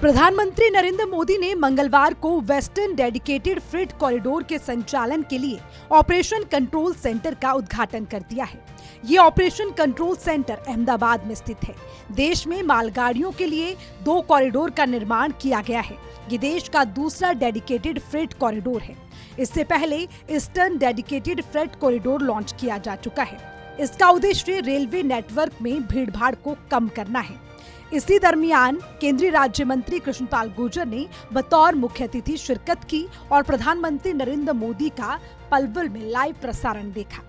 प्रधानमंत्री नरेंद्र मोदी ने मंगलवार को वेस्टर्न डेडिकेटेड फ्रेट कॉरिडोर के संचालन के लिए ऑपरेशन कंट्रोल सेंटर का उद्घाटन कर दिया है। ये ऑपरेशन कंट्रोल सेंटर अहमदाबाद में स्थित है। देश में मालगाड़ियों के लिए 2 कॉरिडोर का निर्माण किया गया है। ये देश का दूसरा डेडिकेटेड फ्रेट कॉरिडोर है। इससे पहले eastern dedicated freight corridor launch किया जा चुका है। इसका उद्देश्य रेलवे नेटवर्क में भीड़भाड़ को कम करना है। इसी दरमियान केंद्रीय राज्य मंत्री कृष्णपाल गुर्जर ने बतौर मुख्य अतिथि शिरकत की और प्रधानमंत्री नरेंद्र मोदी का पलवल में लाइव प्रसारण देखा।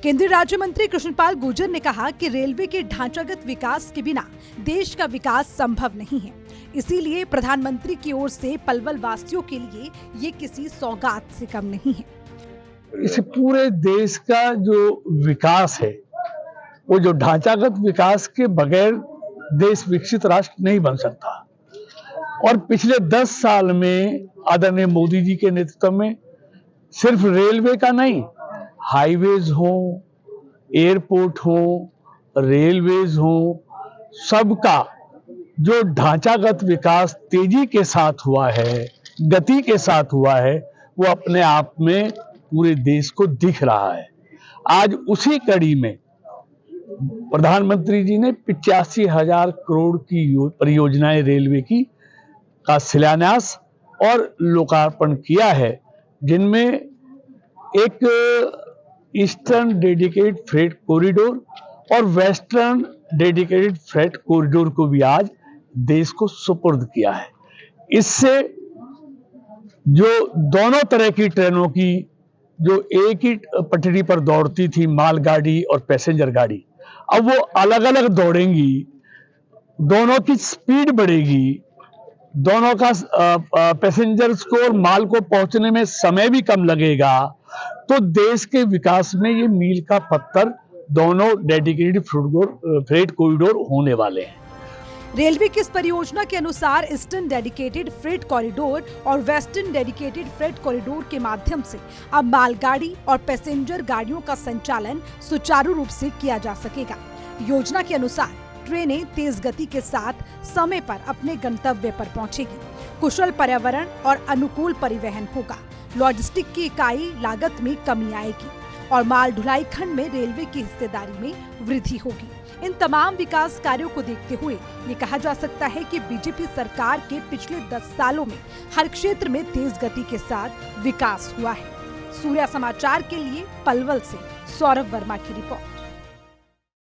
केंद्रीय राज्य मंत्री कृष्णपाल गुर्जर ने कहा कि रेलवे के ढांचागत विकास के बिना देश का विकास संभव नहीं है। इसीलिए प्रधानमंत्री की ओर से पलवल वासियों के लिए ये किसी सौगात से कम नहीं है। इस पूरे देश का जो विकास है, वो जो ढांचागत विकास के बगैर देश विकसित राष्ट्र नहीं बन सकता। और पिछले 10 साल में आदरणीय मोदी जी के नेतृत्व में सिर्फ रेलवे का नहीं, हाईवेज हो, एयरपोर्ट हो, रेलवेज हो, सबका जो ढांचागत विकास तेजी के साथ हुआ है, गति के साथ हुआ है, वो अपने आप में पूरे देश को दिख रहा है। आज उसी कड़ी में प्रधानमंत्री जी ने 85,000 करोड़ की परियोजनाएं रेलवे की का शिलान्यास और लोकार्पण किया है, जिनमें एक ईस्टर्न डेडिकेटेड फ्रेट कॉरिडोर और वेस्टर्न डेडिकेटेड फ्रेट कॉरिडोर को भी आज देश को सुपुर्द किया है। इससे जो दोनों तरह की ट्रेनों की जो एक ही पटरी पर दौड़ती थी, मालगाड़ी और पैसेंजर गाड़ी, अब वो अलग अलग दौड़ेंगी, दोनों की स्पीड बढ़ेगी, दोनों का पैसेंजर्स को और माल को पहुंचने में समय भी कम लगेगा। तो देश के विकास में ये मील का पत्थर दोनों डेडिकेटेड फ्रेट कॉरिडोर होने वाले हैं। रेलवे की इस परियोजना के अनुसार ईस्टर्न डेडिकेटेड फ्रेट कॉरिडोर और वेस्टर्न डेडिकेटेड फ्रेट कॉरिडोर के माध्यम से अब मालगाड़ी और पैसेंजर गाड़ियों का संचालन सुचारू रूप से किया जा सकेगा। योजना के अनुसार ट्रेनें तेज गति के साथ समय पर अपने गंतव्य पर पहुंचेगी। कुशल पर्यावरण और अनुकूल परिवहन होगा। लॉजिस्टिक की इकाई लागत में कमी आएगी और माल ढुलाई खंड में रेलवे की हिस्सेदारी में वृद्धि होगी। इन तमाम विकास कार्यों को देखते हुए ये कहा जा सकता है कि बीजेपी सरकार के पिछले 10 सालों में हर क्षेत्र में तेज गति के साथ विकास हुआ है। सूर्या समाचार के लिए पलवल से सौरभ वर्मा की रिपोर्ट।